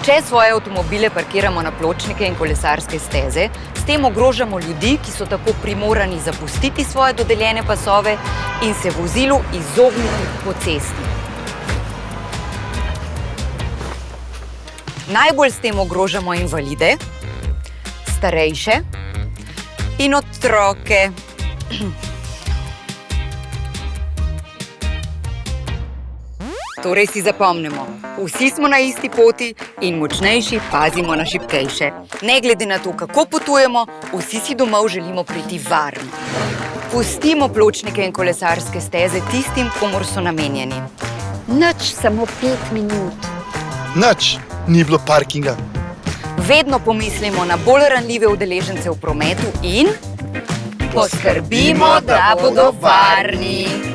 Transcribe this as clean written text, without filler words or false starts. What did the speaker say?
Če svoje avtomobile parkiramo na pločnike in kolesarske steze, s tem ogrožamo ljudi, ki so tako primorani zapustiti svoje dodeljene pasove in se vozilu izogniti po cesti. Najbolj s tem ogrožamo invalide, starejše in otroke. Torej si zapomnimo, vsi smo na isti poti in močnejši pazimo na šibkejše. Ne glede na to, kako potujemo, vsi si domov želimo priti varni. Pustimo pločnike in kolesarske steze tistim, komur so namenjeni. Nič, samo 5 minut. Nič, ni bilo parkinga. Vedno pomislimo na bolj ranljive udeležence v prometu in poskrbimo, da bodo varni.